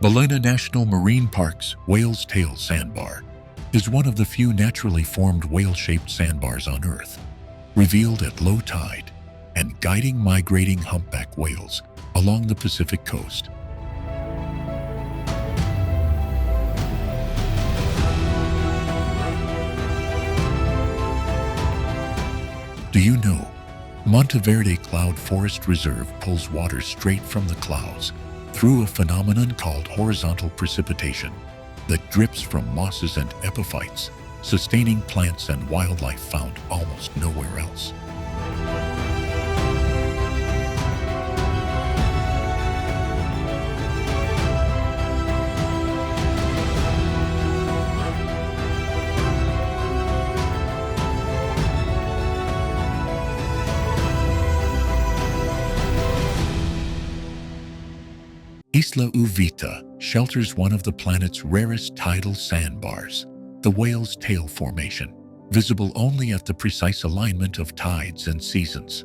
Ballena National Marine Park's Whale's Tail Sandbar is one of the few naturally formed whale-shaped sandbars on Earth, revealed at low tide and guiding migrating humpback whales along the Pacific coast. Do you know Monteverde Cloud Forest Reserve pulls water straight from the clouds through a phenomenon called horizontal precipitation that drips from mosses and epiphytes, sustaining plants and wildlife found almost nowhere else? Isla Uvita shelters one of the planet's rarest tidal sandbars, the Whale's Tail Formation, visible only at the precise alignment of tides and seasons.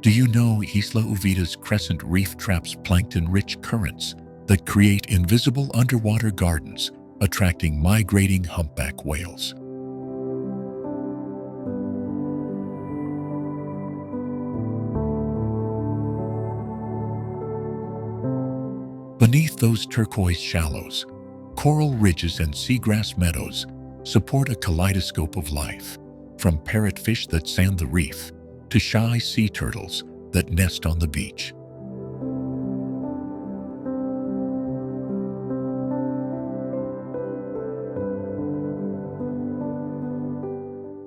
Do you know Isla Uvita's crescent reef traps plankton-rich currents that create invisible underwater gardens, attracting migrating humpback whales? Beneath those turquoise shallows, coral ridges and seagrass meadows support a kaleidoscope of life, from parrotfish that sand the reef to shy sea turtles that nest on the beach.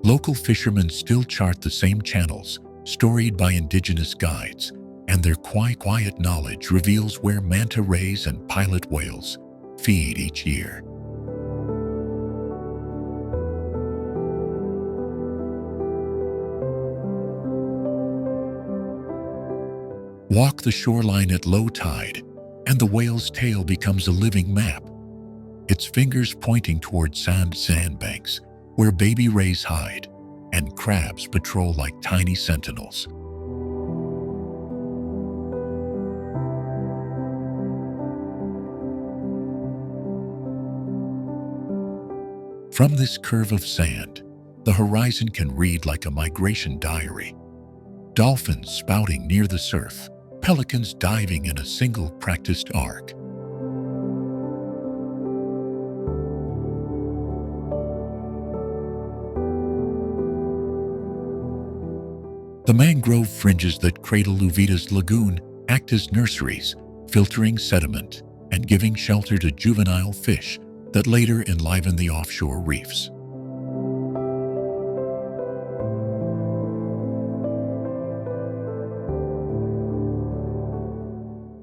Local fishermen still chart the same channels, storied by indigenous guides, and their quiet knowledge reveals where manta rays and pilot whales feed each year. Walk the shoreline at low tide, and the whale's tail becomes a living map, its fingers pointing toward sandbanks where baby rays hide and crabs patrol like tiny sentinels. From this curve of sand, the horizon can read like a migration diary. Dolphins spouting near the surf, pelicans diving in a single practiced arc. The mangrove fringes that cradle Uvita's lagoon act as nurseries, filtering sediment and giving shelter to juvenile fish that later enliven the offshore reefs.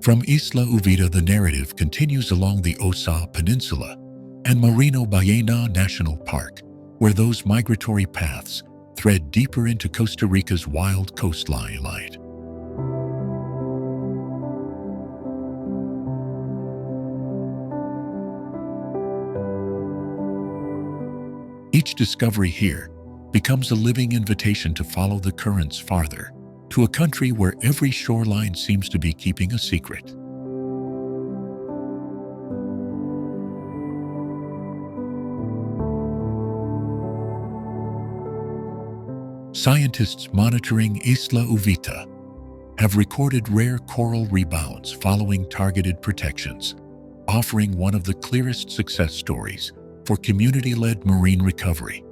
From Isla Uvita, the narrative continues along the Osa Peninsula and Ballena National Park, where those migratory paths thread deeper into Costa Rica's wild coastline. Each discovery here becomes a living invitation to follow the currents farther, to a country where every shoreline seems to be keeping a secret. Scientists monitoring Isla Uvita have recorded rare coral rebounds following targeted protections, offering one of the clearest success stories for community-led marine recovery.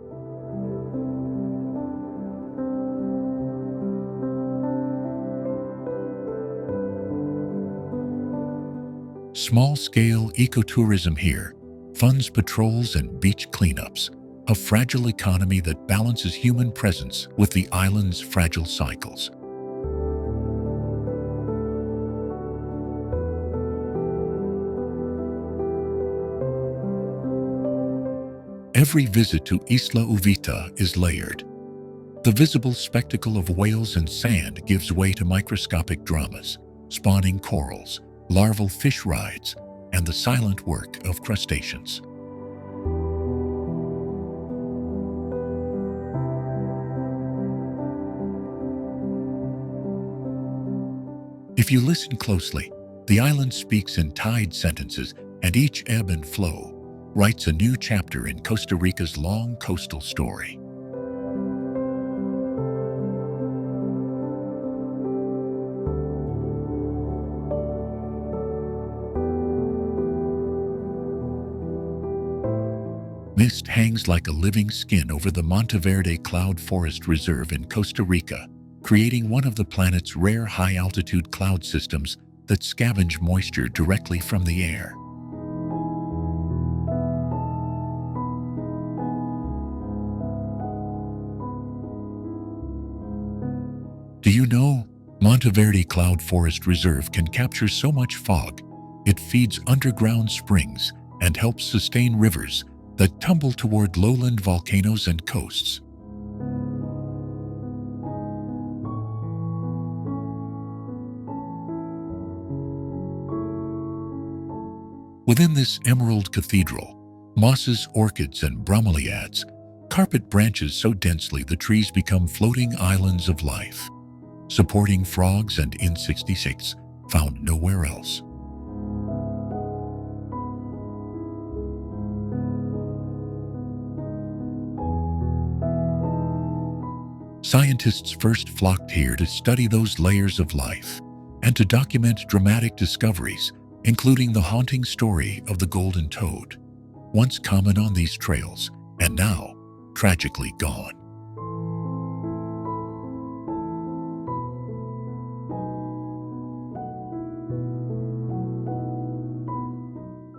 Small-scale ecotourism here funds patrols and beach cleanups, a fragile economy that balances human presence with the island's fragile cycles. Every visit to Isla Uvita is layered. The visible spectacle of whales and sand gives way to microscopic dramas, spawning corals, larval fish rides, and the silent work of crustaceans. If you listen closely, the island speaks in tide sentences, and each ebb and flow writes a new chapter in Costa Rica's long coastal story. Mist hangs like a living skin over the Monteverde Cloud Forest Reserve in Costa Rica, creating one of the planet's rare high-altitude cloud systems that scavenge moisture directly from the air. Do you know Monteverde Cloud Forest Reserve can capture so much fog it feeds underground springs and helps sustain rivers that tumble toward lowland volcanoes and coasts? Within this emerald cathedral, mosses, orchids, and bromeliads carpet branches so densely the trees become floating islands of life, supporting frogs and insects found nowhere else. Scientists first flocked here to study those layers of life and to document dramatic discoveries, including the haunting story of the golden toad, once common on these trails and now tragically gone.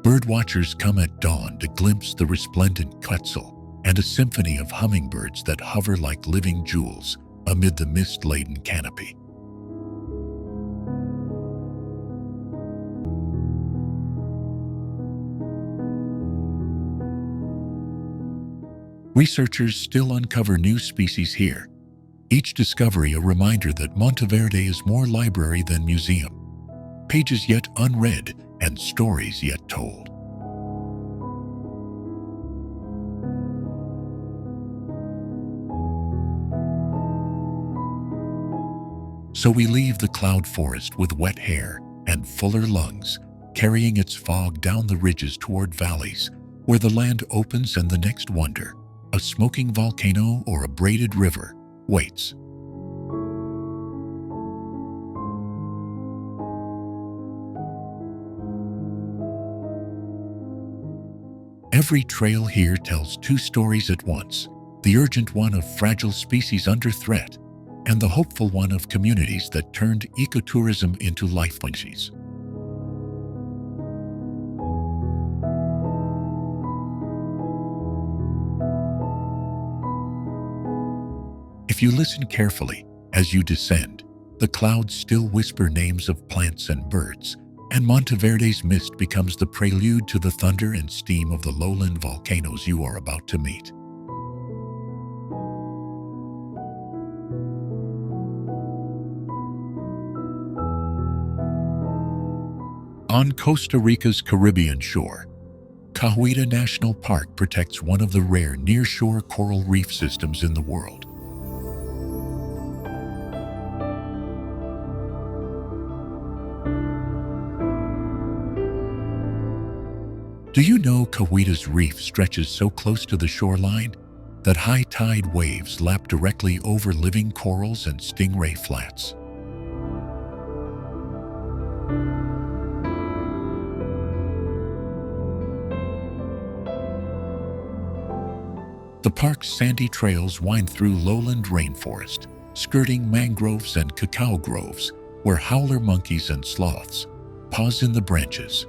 Birdwatchers come at dawn to glimpse the resplendent quetzal and a symphony of hummingbirds that hover like living jewels amid the mist-laden canopy. Researchers still uncover new species here, each discovery a reminder that Monteverde is more library than museum, pages yet unread and stories yet told. So we leave the cloud forest with wet hair and fuller lungs, carrying its fog down the ridges toward valleys where the land opens and the next wonder, a smoking volcano or a braided river, waits. Every trail here tells two stories at once, the urgent one of fragile species under threat, and the hopeful one of communities that turned ecotourism into lifelines. If you listen carefully as you descend, the clouds still whisper names of plants and birds, and Monteverde's mist becomes the prelude to the thunder and steam of the lowland volcanoes you are about to meet. On Costa Rica's Caribbean shore, Ballena National Park protects one of the rare nearshore coral reef systems in the world. Do you know Cahuita's reef stretches so close to the shoreline that high tide waves lap directly over living corals and stingray flats? The park's sandy trails wind through lowland rainforest, skirting mangroves and cacao groves, where howler monkeys and sloths pause in the branches.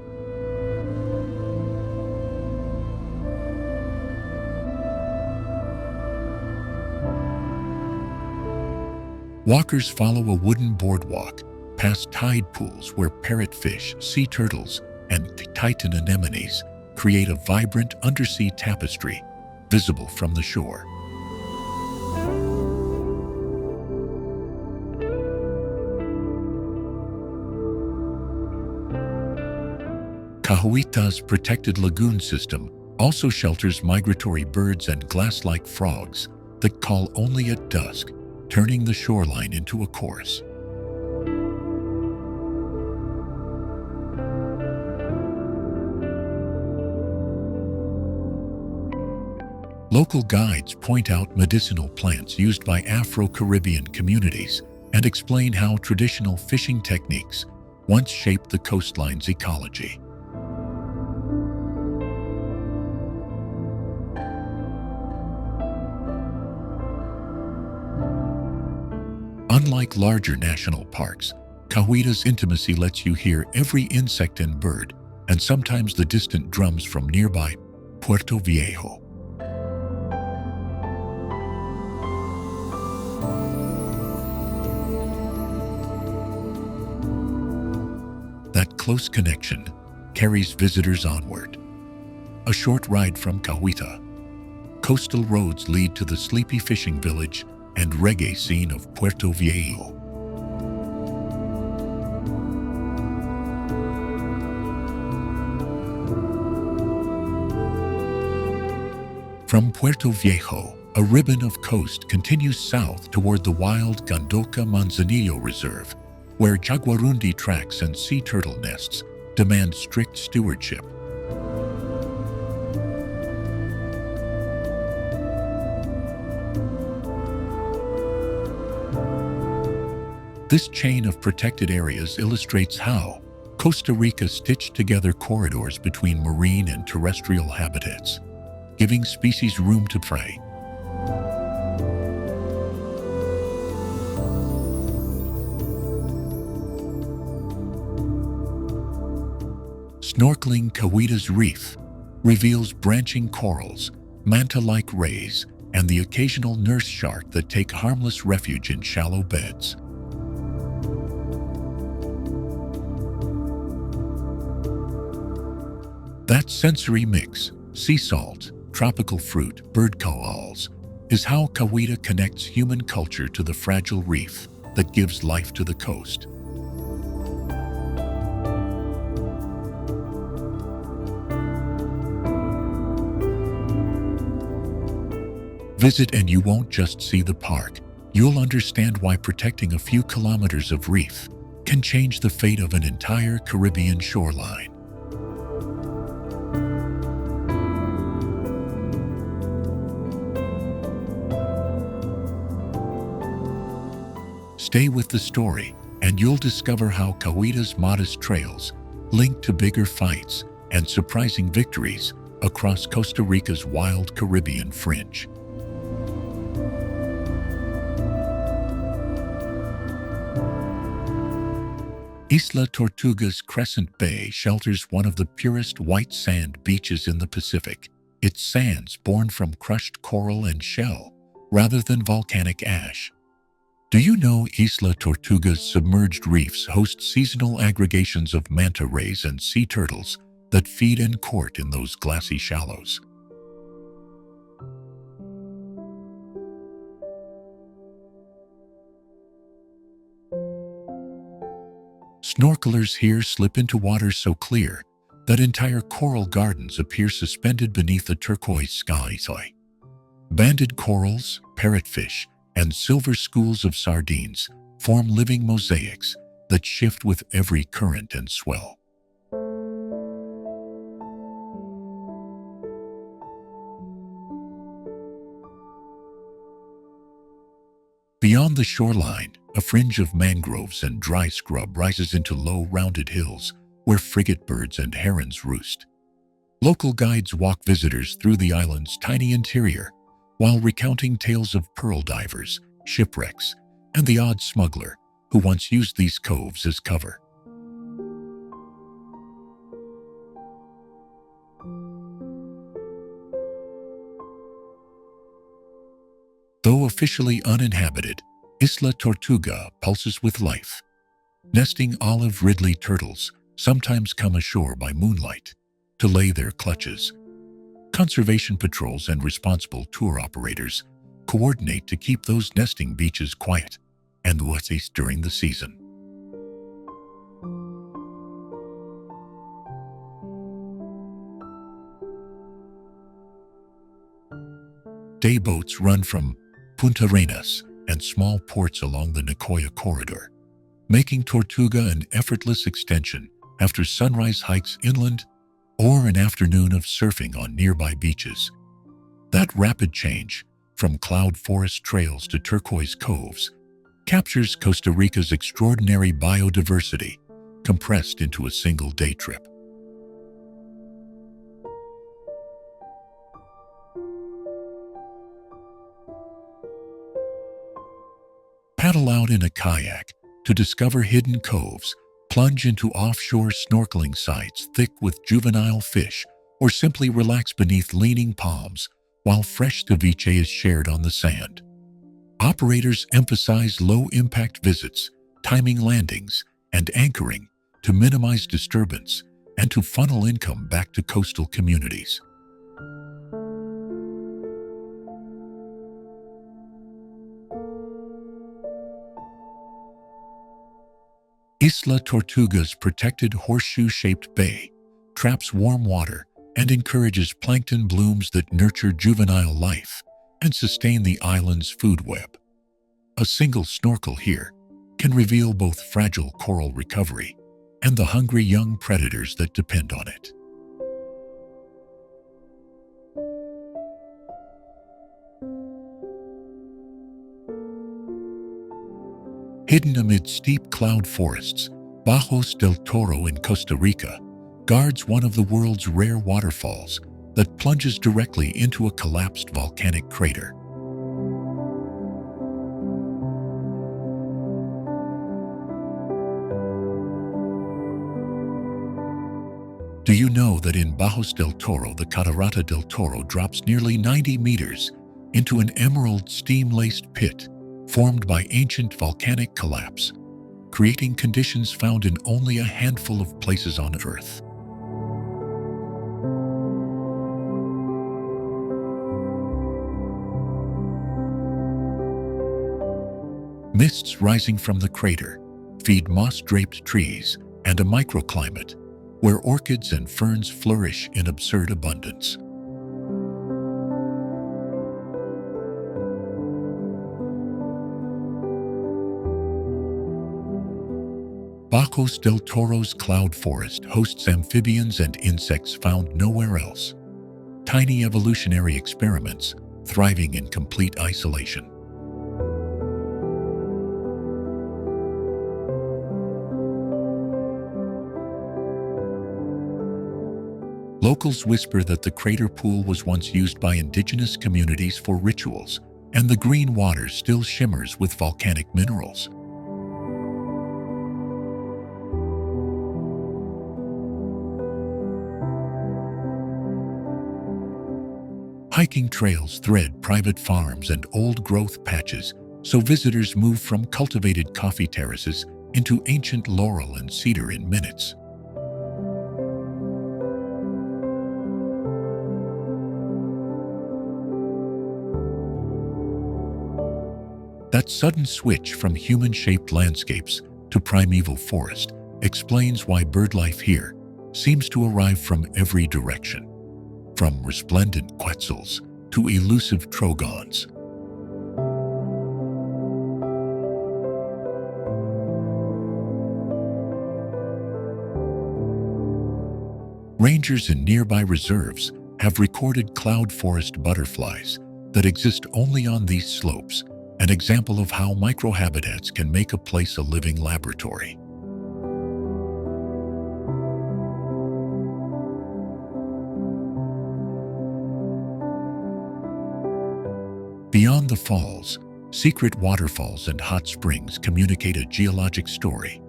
Walkers follow a wooden boardwalk past tide pools where parrotfish, sea turtles, and titan anemones create a vibrant undersea tapestry visible from the shore. Cahuita's protected lagoon system also shelters migratory birds and glass-like frogs that call only at dusk, turning the shoreline into a chorus. Local guides point out medicinal plants used by Afro-Caribbean communities and explain how traditional fishing techniques once shaped the coastline's ecology. Unlike larger national parks, Cahuita's intimacy lets you hear every insect and bird, and sometimes the distant drums from nearby Puerto Viejo. That close connection carries visitors onward. A short ride from Cahuita, coastal roads lead to the sleepy fishing village and reggae scene of Puerto Viejo. From Puerto Viejo, a ribbon of coast continues south toward the wild Gandoca Manzanillo Reserve, where jaguarundi tracks and sea turtle nests demand strict stewardship. This chain of protected areas illustrates how Costa Rica stitched together corridors between marine and terrestrial habitats, giving species room to prey. Snorkeling Cahuita's reef reveals branching corals, manta-like rays, and the occasional nurse shark that take harmless refuge in shallow beds. That sensory mix, sea salt, tropical fruit, bird calls, is how Cahuita connects human culture to the fragile reef that gives life to the coast. Visit and you won't just see the park, you'll understand why protecting a few kilometers of reef can change the fate of an entire Caribbean shoreline. Stay with the story, and you'll discover how Cahuita's modest trails link to bigger fights and surprising victories across Costa Rica's wild Caribbean fringe. Isla Tortuga's Crescent Bay shelters one of the purest white sand beaches in the Pacific, its sands born from crushed coral and shell rather than volcanic ash. Do you know Isla Tortuga's submerged reefs host seasonal aggregations of manta rays and sea turtles that feed and court in those glassy shallows? Snorkelers here slip into waters so clear that entire coral gardens appear suspended beneath a turquoise sky. Banded corals, parrotfish, and silver schools of sardines form living mosaics that shift with every current and swell. Beyond the shoreline, a fringe of mangroves and dry scrub rises into low, rounded hills where frigate birds and herons roost. Local guides walk visitors through the island's tiny interior while recounting tales of pearl divers, shipwrecks, and the odd smuggler who once used these coves as cover. Though officially uninhabited, Isla Tortuga pulses with life. Nesting olive ridley turtles sometimes come ashore by moonlight to lay their clutches. Conservation patrols and responsible tour operators coordinate to keep those nesting beaches quiet and safe during the season. Day boats run from Punta Arenas and small ports along the Nicoya corridor, making Tortuga an effortless extension after sunrise hikes inland or an afternoon of surfing on nearby beaches. That rapid change, from cloud forest trails to turquoise coves, captures Costa Rica's extraordinary biodiversity, compressed into a single day trip. Paddle out in a kayak to discover hidden coves, plunge into offshore snorkeling sites thick with juvenile fish, or simply relax beneath leaning palms while fresh ceviche is shared on the sand. Operators emphasize low-impact visits, timing landings, and anchoring to minimize disturbance and to funnel income back to coastal communities. Isla Tortuga's protected horseshoe-shaped bay traps warm water and encourages plankton blooms that nurture juvenile life and sustain the island's food web. A single snorkel here can reveal both fragile coral recovery and the hungry young predators that depend on it. Hidden amid steep cloud forests, Bajos del Toro in Costa Rica guards one of the world's rare waterfalls that plunges directly into a collapsed volcanic crater. Do you know that in Bajos del Toro, the Catarata del Toro drops nearly 90 meters into an emerald steam-laced pit formed by ancient volcanic collapse, creating conditions found in only a handful of places on Earth? Mists rising from the crater feed moss-draped trees and a microclimate where orchids and ferns flourish in absurd abundance. Bajos del Toro's cloud forest hosts amphibians and insects found nowhere else, tiny evolutionary experiments thriving in complete isolation. Locals whisper that the crater pool was once used by indigenous communities for rituals, and the green water still shimmers with volcanic minerals. Hiking trails thread private farms and old-growth patches, so visitors move from cultivated coffee terraces into ancient laurel and cedar in minutes. That sudden switch from human-shaped landscapes to primeval forest explains why birdlife here seems to arrive from every direction, from resplendent quetzals to elusive trogons. Rangers in nearby reserves have recorded cloud forest butterflies that exist only on these slopes, an example of how microhabitats can make a place a living laboratory. Beyond the falls, secret waterfalls and hot springs communicate a geologic story: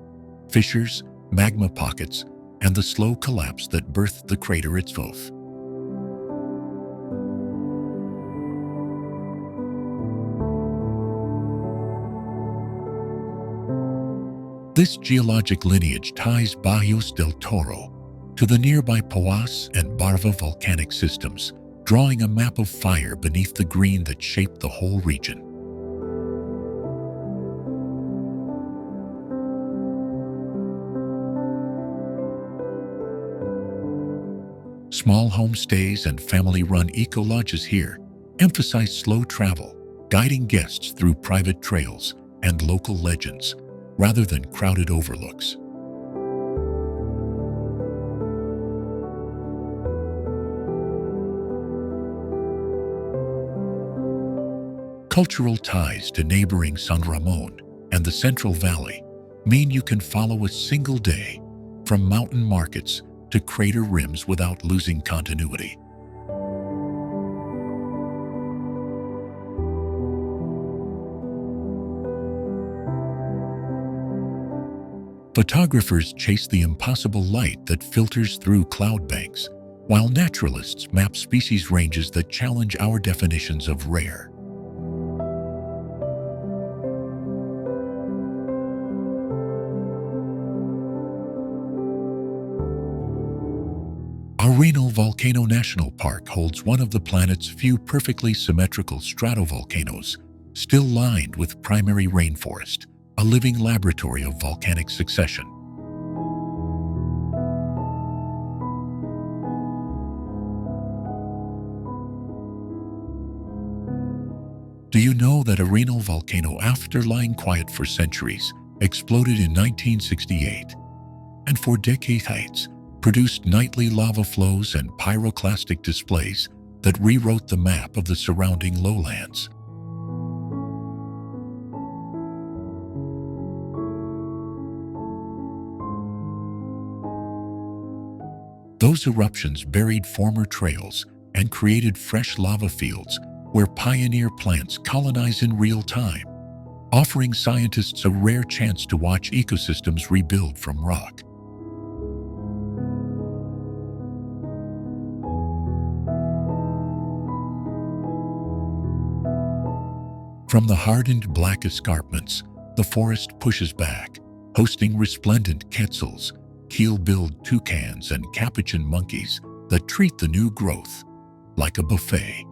fissures, magma pockets, and the slow collapse that birthed the crater itself. This geologic lineage ties Bajos del Toro to the nearby Poas and Barva volcanic systems, drawing a map of fire beneath the green that shaped the whole region. Small homestays and family-run eco-lodges here emphasize slow travel, guiding guests through private trails and local legends, rather than crowded overlooks. Cultural ties to neighboring San Ramon and the Central Valley mean you can follow a single day from mountain markets to crater rims without losing continuity. Photographers chase the impossible light that filters through cloud banks, while naturalists map species ranges that challenge our definitions of rare. Arenal Volcano National Park holds one of the planet's few perfectly symmetrical stratovolcanoes, still lined with primary rainforest, a living laboratory of volcanic succession. Do you know that Arenal volcano, after lying quiet for centuries, exploded in 1968, and for decades produced nightly lava flows and pyroclastic displays that rewrote the map of the surrounding lowlands? Those eruptions buried former trails and created fresh lava fields where pioneer plants colonize in real time, offering scientists a rare chance to watch ecosystems rebuild from rock. From the hardened black escarpments, the forest pushes back, hosting resplendent quetzals, keel-billed toucans, and capuchin monkeys that treat the new growth like a buffet.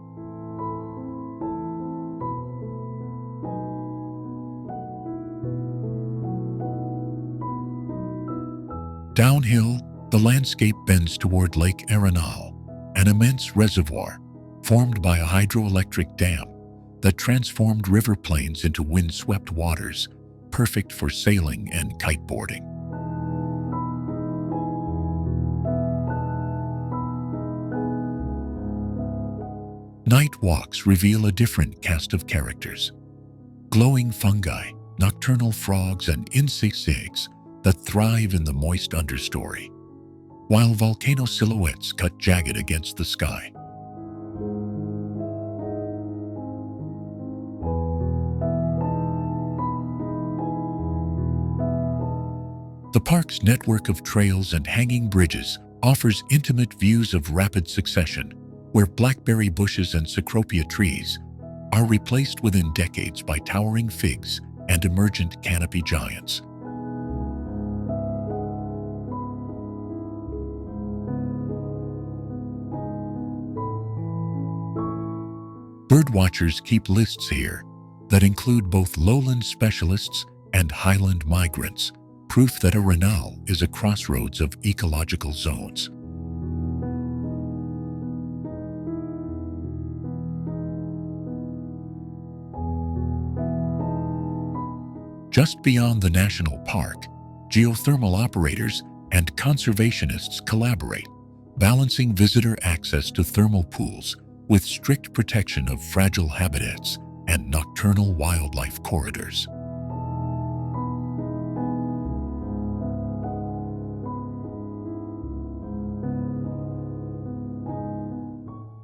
Downhill, the landscape bends toward Lake Arenal, an immense reservoir formed by a hydroelectric dam that transformed river plains into wind-swept waters, perfect for sailing and kiteboarding. Night walks reveal a different cast of characters. Glowing fungi, nocturnal frogs, and insects that thrive in the moist understory, while volcano silhouettes cut jagged against the sky. The park's network of trails and hanging bridges offers intimate views of rapid succession, where blackberry bushes and cecropia trees are replaced within decades by towering figs and emergent canopy giants. Birdwatchers keep lists here that include both lowland specialists and highland migrants, proof that Arenal is a crossroads of ecological zones. Just beyond the national park, geothermal operators and conservationists collaborate, balancing visitor access to thermal pools with strict protection of fragile habitats and nocturnal wildlife corridors.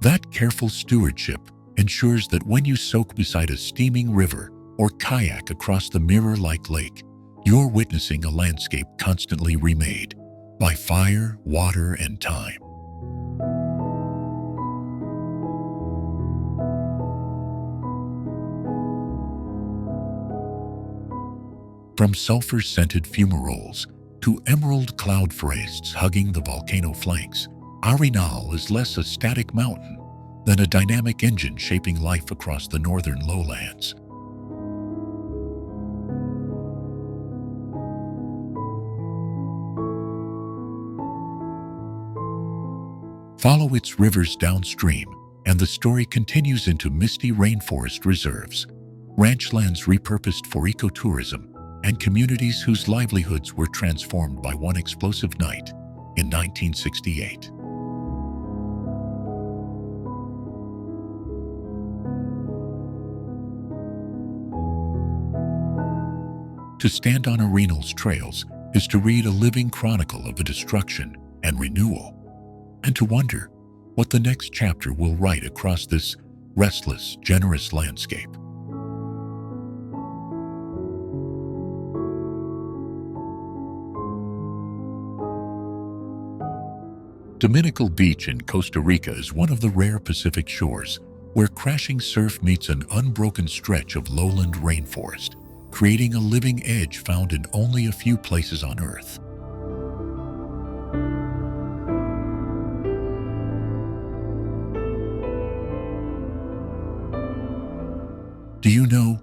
That careful stewardship ensures that when you soak beside a steaming river or kayak across the mirror-like lake, you're witnessing a landscape constantly remade by fire, water, and time. From sulfur-scented fumaroles to emerald cloud forests hugging the volcano flanks, Arenal is less a static mountain than a dynamic engine shaping life across the northern lowlands. Follow its rivers downstream, and the story continues into misty rainforest reserves, ranchlands repurposed for ecotourism, and communities whose livelihoods were transformed by one explosive night in 1968. To stand on Arenal's trails is to read a living chronicle of a destruction and renewal, and to wonder what the next chapter will write across this restless, generous landscape. Dominical Beach in Costa Rica is one of the rare Pacific shores where crashing surf meets an unbroken stretch of lowland rainforest, creating a living edge found in only a few places on Earth. Do you know,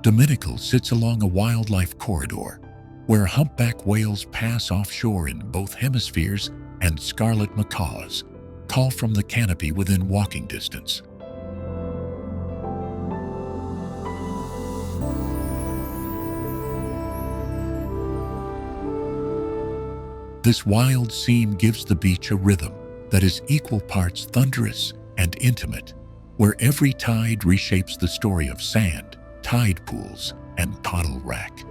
Dominical sits along a wildlife corridor where humpback whales pass offshore in both hemispheres and scarlet macaws call from the canopy within walking distance. This wild scene gives the beach a rhythm that is equal parts thunderous and intimate, where every tide reshapes the story of sand, tide pools, and coral wrack.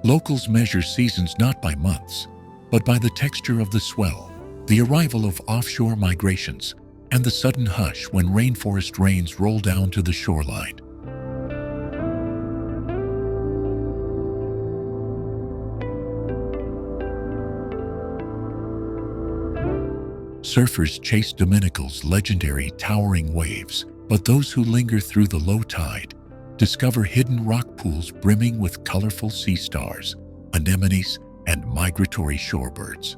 Locals measure seasons not by months, but by the texture of the swell, the arrival of offshore migrations, and the sudden hush when rainforest rains roll down to the shoreline. Surfers chase Dominical's legendary towering waves, but those who linger through the low tide discover hidden rock pools brimming with colorful sea stars, anemones, and migratory shorebirds.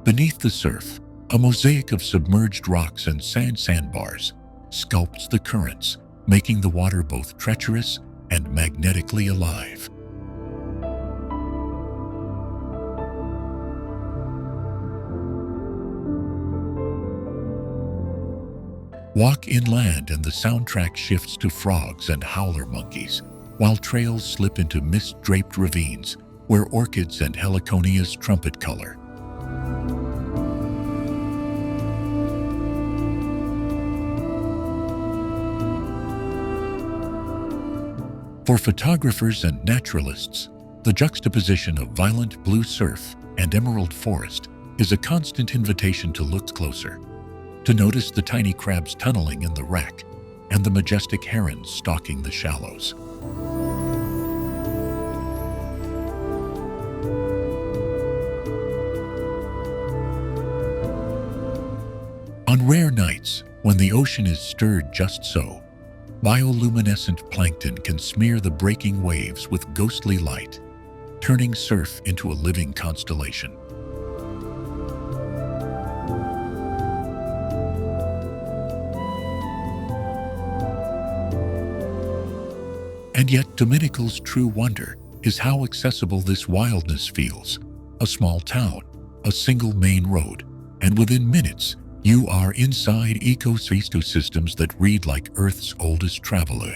Beneath the surf, a mosaic of submerged rocks and sandbars sculpts the currents, making the water both treacherous and magnetically alive. Walk inland and the soundtrack shifts to frogs and howler monkeys, while trails slip into mist-draped ravines where orchids and heliconias trumpet color. For photographers and naturalists, the juxtaposition of violent blue surf and emerald forest is a constant invitation to look closer, to notice the tiny crabs tunneling in the wreck and the majestic herons stalking the shallows. On rare nights, when the ocean is stirred just so, bioluminescent plankton can smear the breaking waves with ghostly light, turning surf into a living constellation. And yet, Dominical's true wonder is how accessible this wildness feels. A small town, a single main road, and within minutes, you are inside ecosystems that read like Earth's oldest traveler.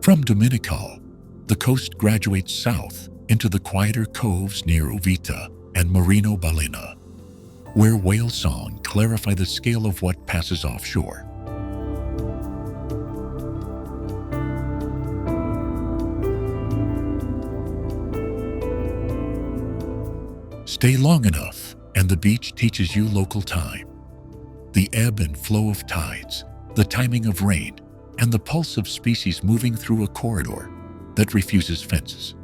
From Dominical, the coast graduates south into the quieter coves near Uvita and Marino Ballena, where whale song clarify the scale of what passes offshore. Stay long enough, and the beach teaches you local time. The ebb and flow of tides, the timing of rain, and the pulse of species moving through a corridor that refuses fences.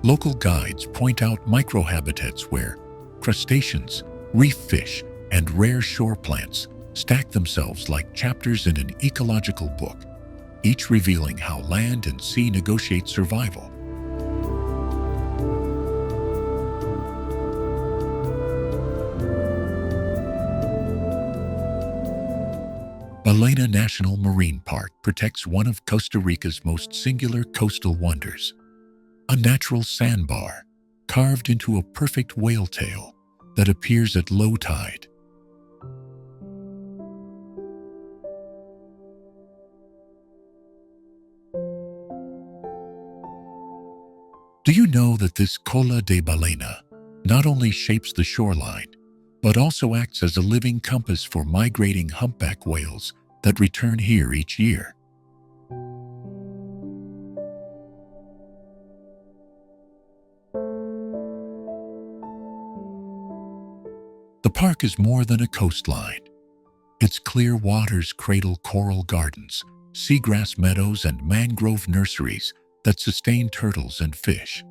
Local guides point out microhabitats where crustaceans, reef fish, and rare shore plants stack themselves like chapters in an ecological book, each revealing how land and sea negotiate survival. Ballena National Marine Park protects one of Costa Rica's most singular coastal wonders, a natural sandbar carved into a perfect whale tail that appears at low tide. Do you know that this cola de ballena not only shapes the shoreline, but also acts as a living compass for migrating humpback whales that return here each year? The park is more than a coastline. Its clear waters cradle coral gardens, seagrass meadows, and mangrove nurseries that sustain turtles and fish.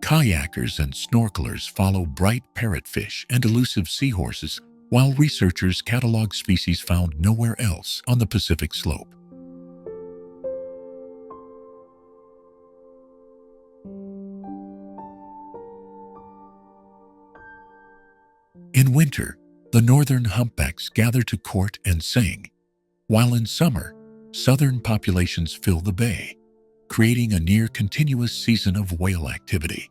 Kayakers and snorkelers follow bright parrotfish and elusive seahorses, while researchers catalog species found nowhere else on the Pacific slope. In winter, the northern humpbacks gather to court and sing, while in summer, southern populations fill the bay, creating a near-continuous season of whale activity.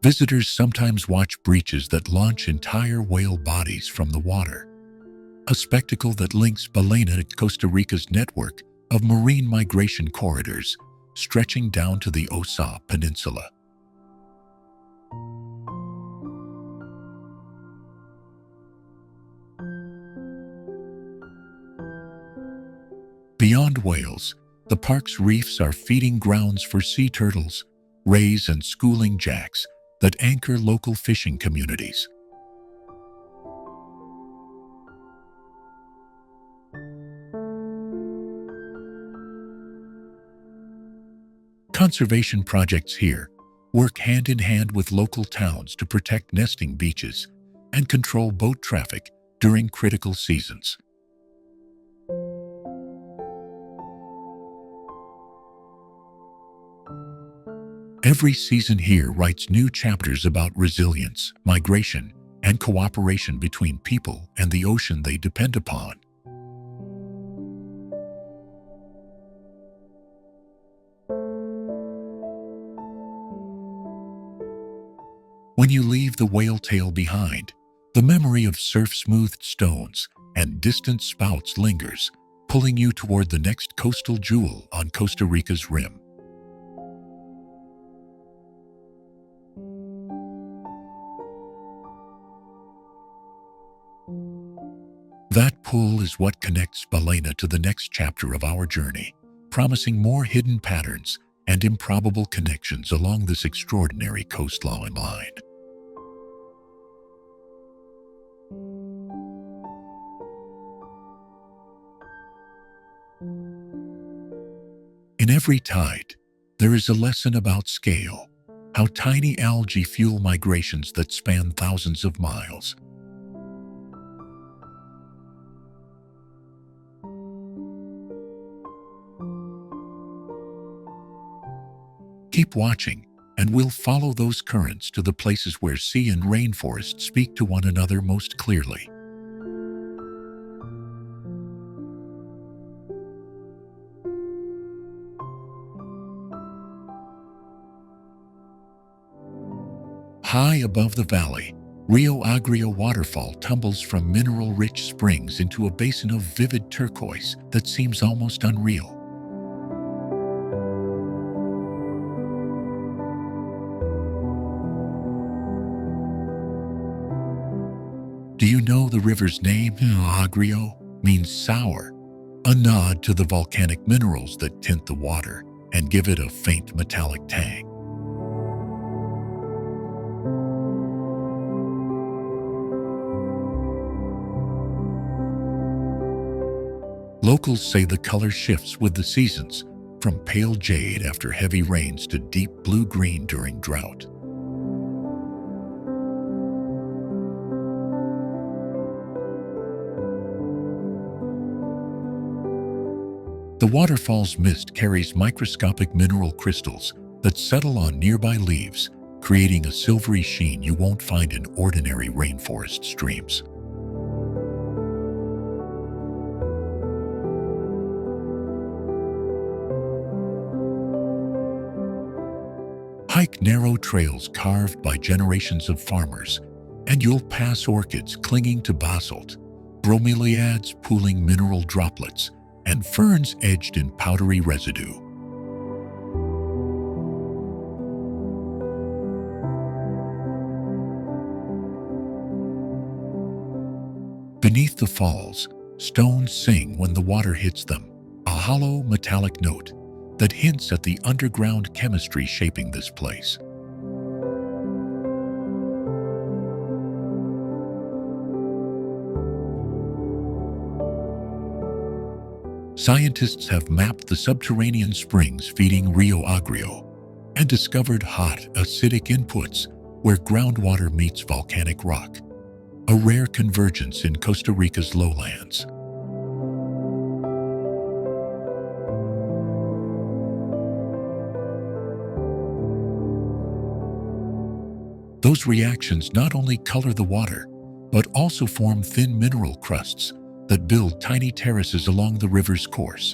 Visitors sometimes watch breaches that launch entire whale bodies from the water, a spectacle that links Ballena to Costa Rica's network of marine migration corridors stretching down to the Osa Peninsula. Beyond whales, the park's reefs are feeding grounds for sea turtles, rays, and schooling jacks that anchor local fishing communities. Conservation projects here work hand in hand with local towns to protect nesting beaches and control boat traffic during critical seasons. Every season here writes new chapters about resilience, migration, and cooperation between people and the ocean they depend upon. When you leave the whale tail behind, the memory of surf-smoothed stones and distant spouts lingers, pulling you toward the next coastal jewel on Costa Rica's rim. That pull is what connects Ballena to the next chapter of our journey, promising more hidden patterns and improbable connections along this extraordinary coastline line. In every tide, there is a lesson about scale, how tiny algae fuel migrations that span thousands of miles. Keep watching, and we'll follow those currents to the places where sea and rainforest speak to one another most clearly. High above the valley, Rio Agrio waterfall tumbles from mineral-rich springs into a basin of vivid turquoise that seems almost unreal. Do you know the river's name, Agrio, means sour, a nod to the volcanic minerals that tint the water and give it a faint metallic tang? Locals say the color shifts with the seasons, from pale jade after heavy rains to deep blue-green during drought. The waterfall's mist carries microscopic mineral crystals that settle on nearby leaves, creating a silvery sheen you won't find in ordinary rainforest streams. Hike narrow trails carved by generations of farmers, and you'll pass orchids clinging to basalt, bromeliads pooling mineral droplets, and ferns edged in powdery residue. Beneath the falls, stones sing when the water hits them, a hollow metallic note that hints at the underground chemistry shaping this place. Scientists have mapped the subterranean springs feeding Rio Agrio and discovered hot, acidic inputs where groundwater meets volcanic rock, a rare convergence in Costa Rica's lowlands. Those reactions not only color the water, but also form thin mineral crusts that build tiny terraces along the river's course.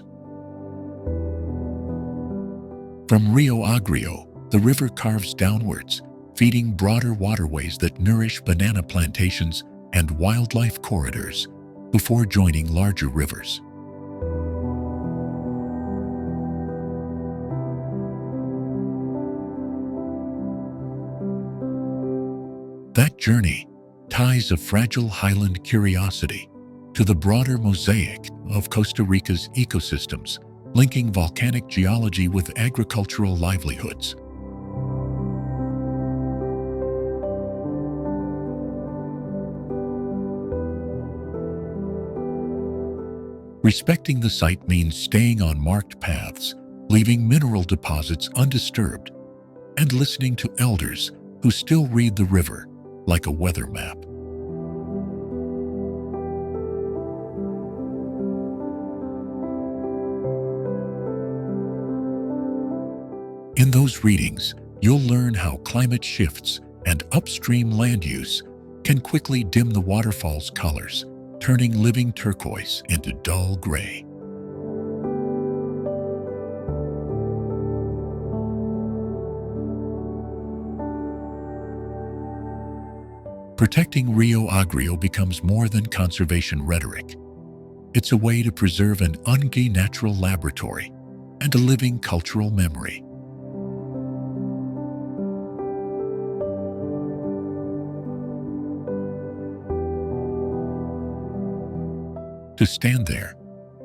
From Rio Agrio, the river carves downwards, feeding broader waterways that nourish banana plantations and wildlife corridors before joining larger rivers. That journey ties a fragile highland curiosity to the broader mosaic of Costa Rica's ecosystems, linking volcanic geology with agricultural livelihoods. Respecting the site means staying on marked paths, leaving mineral deposits undisturbed, and listening to elders who still read the river like a weather map. In those readings, you'll learn how climate shifts and upstream land use can quickly dim the waterfall's colors, turning living turquoise into dull gray. Protecting Rio Agrio becomes more than conservation rhetoric. It's a way to preserve an ungi natural laboratory and a living cultural memory. To stand there,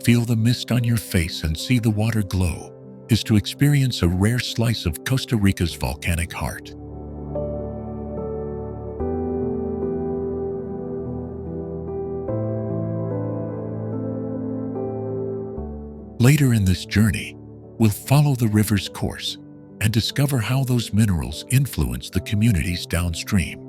feel the mist on your face and see the water glow is to experience a rare slice of Costa Rica's volcanic heart. Later in this journey, we'll follow the river's course and discover how those minerals influence the communities downstream.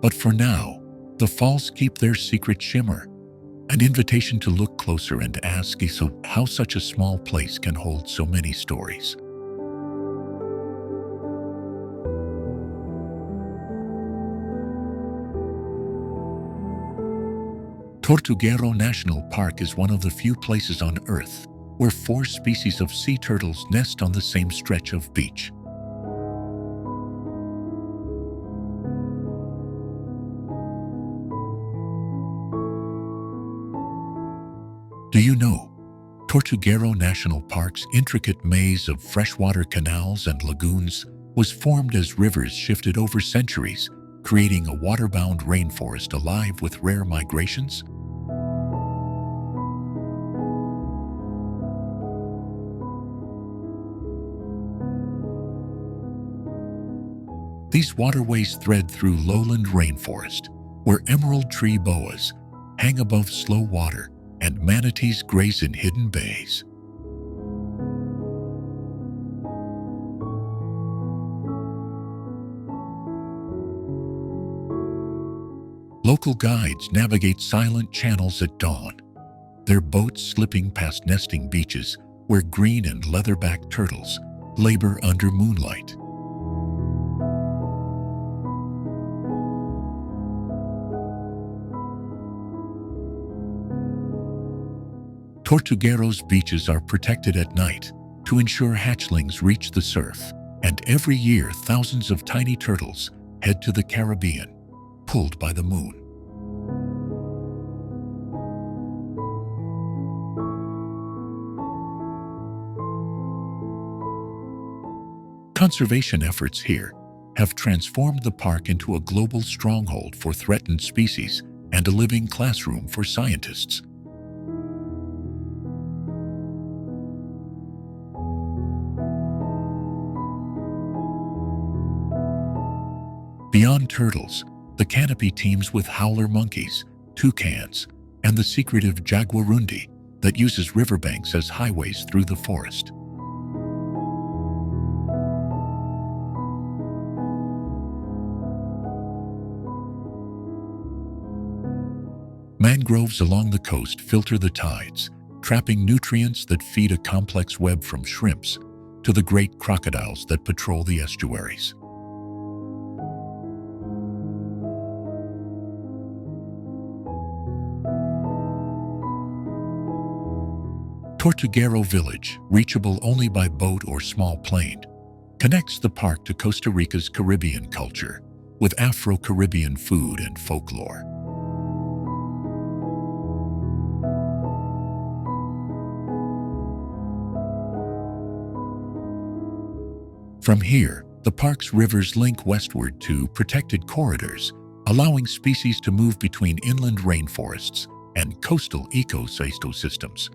But for now, the falls keep their secret shimmer, an invitation to look closer and ask how such a small place can hold so many stories. Tortuguero National Park is one of the few places on Earth where 4 species of sea turtles nest on the same stretch of beach. Do you know, Tortuguero National Park's intricate maze of freshwater canals and lagoons was formed as rivers shifted over centuries, creating a waterbound rainforest alive with rare migrations? These waterways thread through lowland rainforest, where emerald tree boas hang above slow water and manatees graze in hidden bays. Local guides navigate silent channels at dawn, their boats slipping past nesting beaches where green and leatherback turtles labor under moonlight. Tortuguero's beaches are protected at night to ensure hatchlings reach the surf, and every year thousands of tiny turtles head to the Caribbean, pulled by the moon. Conservation efforts here have transformed the park into a global stronghold for threatened species and a living classroom for scientists. Beyond turtles, the canopy teems with howler monkeys, toucans, and the secretive jaguarundi that uses riverbanks as highways through the forest. Mangroves along the coast filter the tides, trapping nutrients that feed a complex web from shrimps to the great crocodiles that patrol the estuaries. Tortuguero Village, reachable only by boat or small plane, connects the park to Costa Rica's Caribbean culture with Afro-Caribbean food and folklore. From here, the park's rivers link westward to protected corridors, allowing species to move between inland rainforests and coastal ecosystems.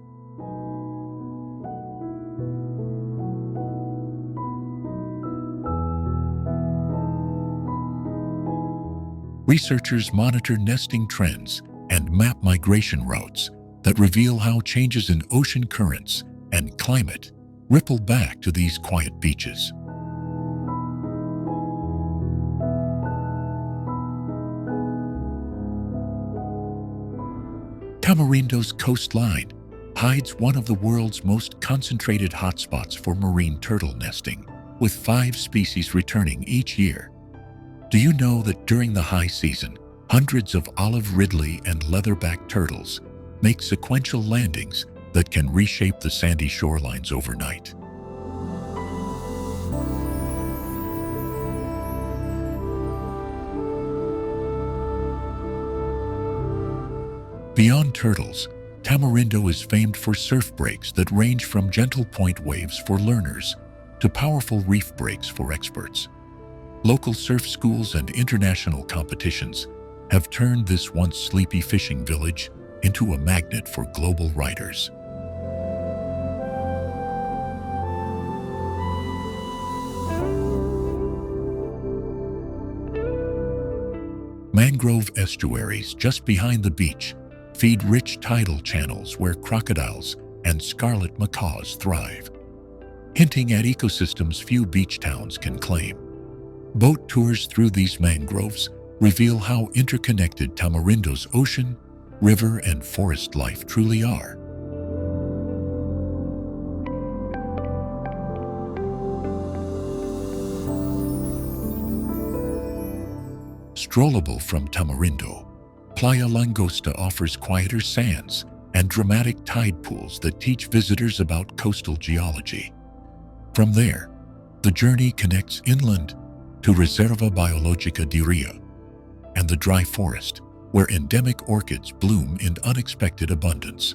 Researchers monitor nesting trends and map migration routes that reveal how changes in ocean currents and climate ripple back to these quiet beaches. Tamarindo's coastline hides one of the world's most concentrated hotspots for marine turtle nesting, with 5 species returning each year. Do you know that during the high season, hundreds of olive ridley and leatherback turtles make sequential landings that can reshape the sandy shorelines overnight? Beyond turtles, Tamarindo is famed for surf breaks that range from gentle point waves for learners to powerful reef breaks for experts. Local surf schools and international competitions have turned this once sleepy fishing village into a magnet for global riders. Mangrove estuaries just behind the beach feed rich tidal channels where crocodiles and scarlet macaws thrive, hinting at ecosystems few beach towns can claim. Boat tours through these mangroves reveal how interconnected Tamarindo's ocean, river, and forest life truly are. Strollable from Tamarindo, Playa Langosta offers quieter sands and dramatic tide pools that teach visitors about coastal geology. From there, the journey connects inland to Reserva Biologica di Rio and the dry forest, where endemic orchids bloom in unexpected abundance.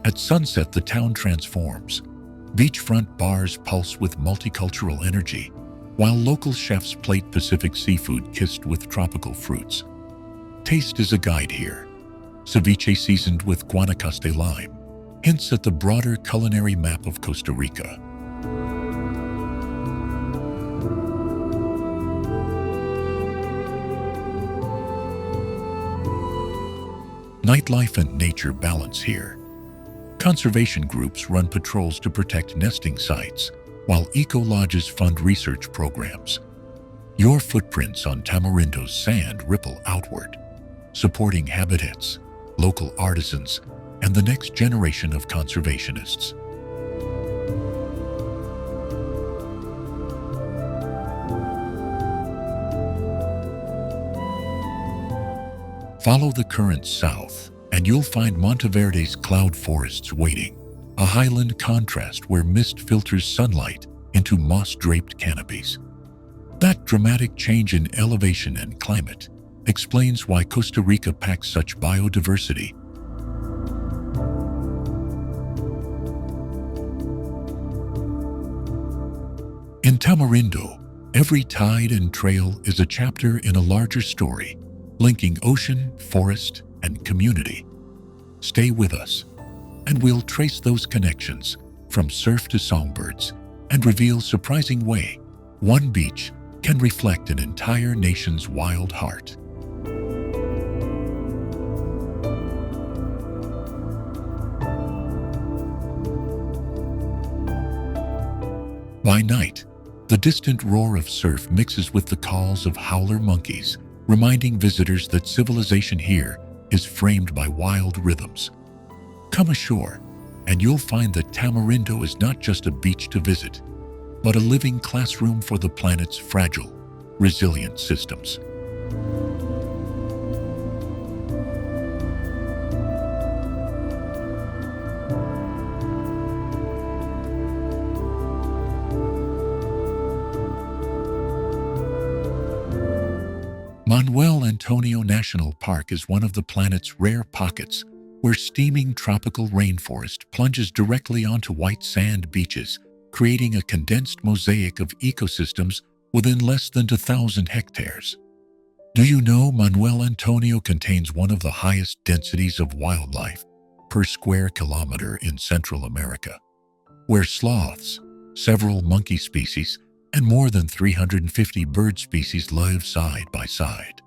At sunset, the town transforms. Beachfront bars pulse with multicultural energy, while local chefs plate Pacific seafood kissed with tropical fruits. Taste is a guide here. Ceviche seasoned with Guanacaste lime hints at the broader culinary map of Costa Rica. Nightlife and nature balance here. Conservation groups run patrols to protect nesting sites, while eco-lodges fund research programs. Your footprints on Tamarindo's sand ripple outward, supporting habitats, local artisans, and the next generation of conservationists. Follow the currents south, and you'll find Monteverde's cloud forests waiting, a highland contrast where mist filters sunlight into moss-draped canopies. That dramatic change in elevation and climate explains why Costa Rica packs such biodiversity. In Tamarindo, every tide and trail is a chapter in a larger story, linking ocean, forest, and community. Stay with us, and we'll trace those connections from surf to songbirds and reveal surprising way one beach can reflect an entire nation's wild heart. By night, the distant roar of surf mixes with the calls of howler monkeys, reminding visitors that civilization here is framed by wild rhythms. Come ashore, and you'll find that Tamarindo is not just a beach to visit, but a living classroom for the planet's fragile, resilient systems. Manuel Antonio National Park is one of the planet's rare pockets where steaming tropical rainforest plunges directly onto white sand beaches, creating a condensed mosaic of ecosystems within less than 2,000 hectares. Do you know Manuel Antonio contains one of the highest densities of wildlife per square kilometer in Central America, where sloths, several monkey species, and more than 350 bird species live side by side.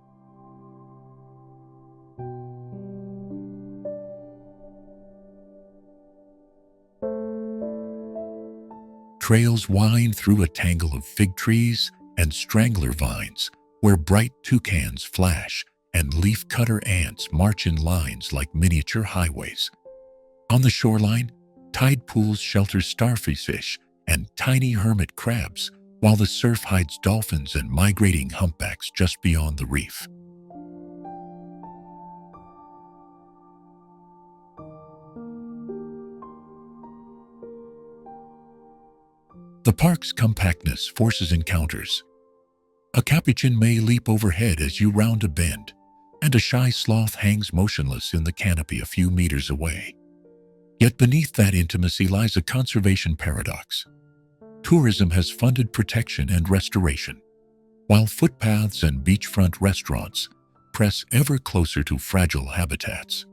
Trails wind through a tangle of fig trees and strangler vines, where bright toucans flash and leaf-cutter ants march in lines like miniature highways. On the shoreline, tide pools shelter starfish and tiny hermit crabs, while the surf hides dolphins and migrating humpbacks just beyond the reef. The park's compactness forces encounters. A capuchin may leap overhead as you round a bend, and a shy sloth hangs motionless in the canopy a few meters away. Yet beneath that intimacy lies a conservation paradox. Tourism has funded protection and restoration, while footpaths and beachfront restaurants press ever closer to fragile habitats.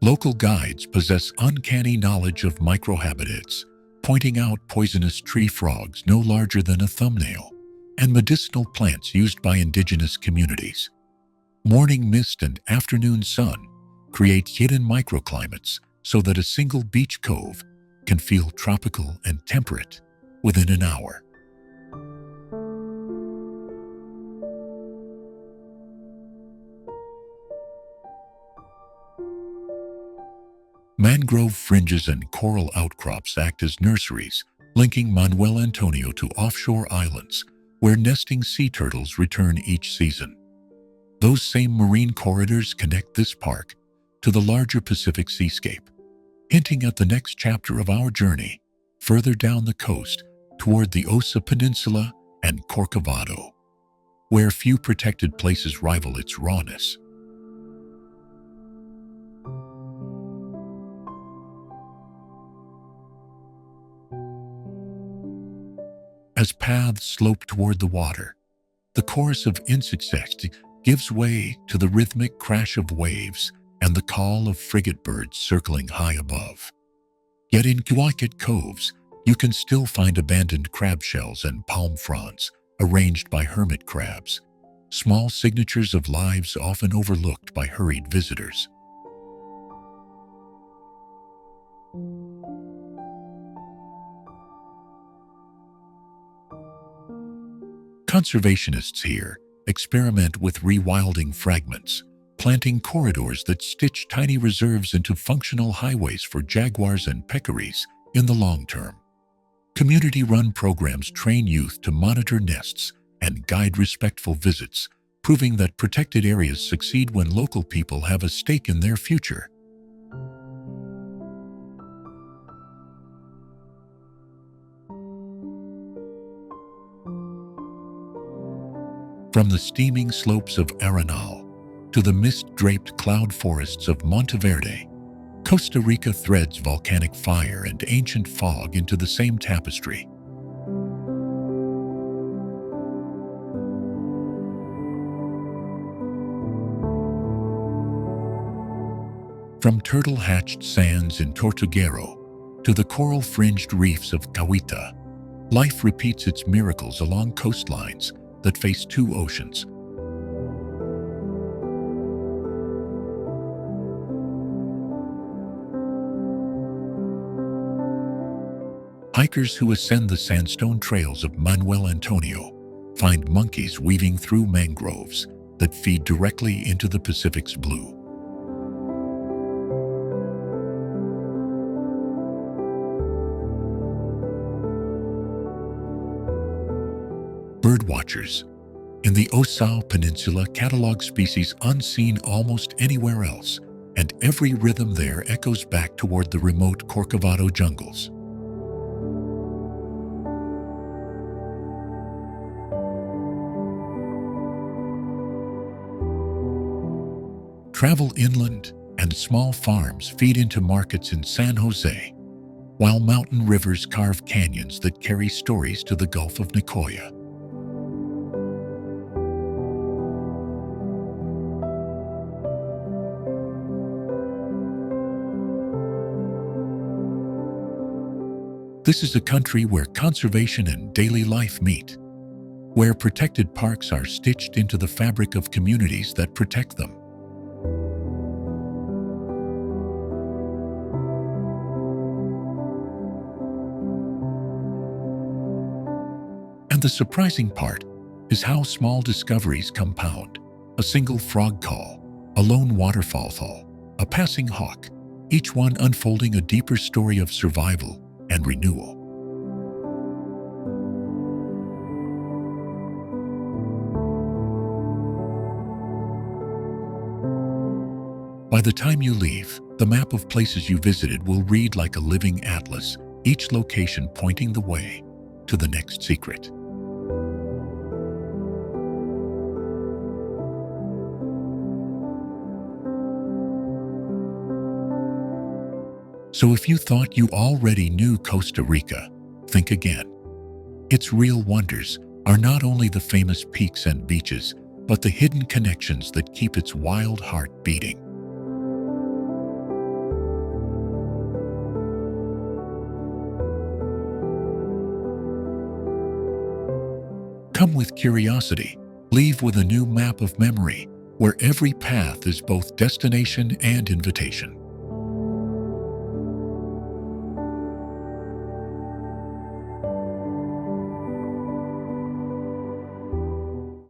Local guides possess uncanny knowledge of microhabitats, pointing out poisonous tree frogs no larger than a thumbnail and medicinal plants used by indigenous communities. Morning mist and afternoon sun create hidden microclimates so that a single beach cove can feel tropical and temperate within an hour. Mangrove fringes and coral outcrops act as nurseries, linking Manuel Antonio to offshore islands where nesting sea turtles return each season. Those same marine corridors connect this park to the larger Pacific seascape, hinting at the next chapter of our journey, further down the coast toward the Osa Peninsula and Corcovado, where few protected places rival its rawness. As paths slope toward the water, the chorus of insects gives way to the rhythmic crash of waves and the call of frigate birds circling high above. Yet in quiet coves, you can still find abandoned crab shells and palm fronds, arranged by hermit crabs, small signatures of lives often overlooked by hurried visitors. Conservationists here experiment with rewilding fragments, planting corridors that stitch tiny reserves into functional highways for jaguars and peccaries in the long term. Community-run programs train youth to monitor nests and guide respectful visits, proving that protected areas succeed when local people have a stake in their future. From the steaming slopes of Arenal to the mist-draped cloud forests of Monteverde, Costa Rica threads volcanic fire and ancient fog into the same tapestry. From turtle-hatched sands in Tortuguero to the coral-fringed reefs of Cahuita, life repeats its miracles along coastlines that face two oceans. Hikers who ascend the sandstone trails of Manuel Antonio find monkeys weaving through mangroves that feed directly into the Pacific's blue. Birdwatchers in the Osao Peninsula catalog species unseen almost anywhere else, and every rhythm there echoes back toward the remote Corcovado jungles. Travel inland, and small farms feed into markets in San Jose, while mountain rivers carve canyons that carry stories to the Gulf of Nicoya. This is a country where conservation and daily life meet, where protected parks are stitched into the fabric of communities that protect them. And the surprising part is how small discoveries compound. A single frog call, a lone waterfall fall, a passing hawk, each one unfolding a deeper story of survival and renewal. By the time you leave, the map of places you visited will read like a living atlas, each location pointing the way to the next secret. So if you thought you already knew Costa Rica, think again. Its real wonders are not only the famous peaks and beaches, but the hidden connections that keep its wild heart beating. Come with curiosity, leave with a new map of memory, where every path is both destination and invitation.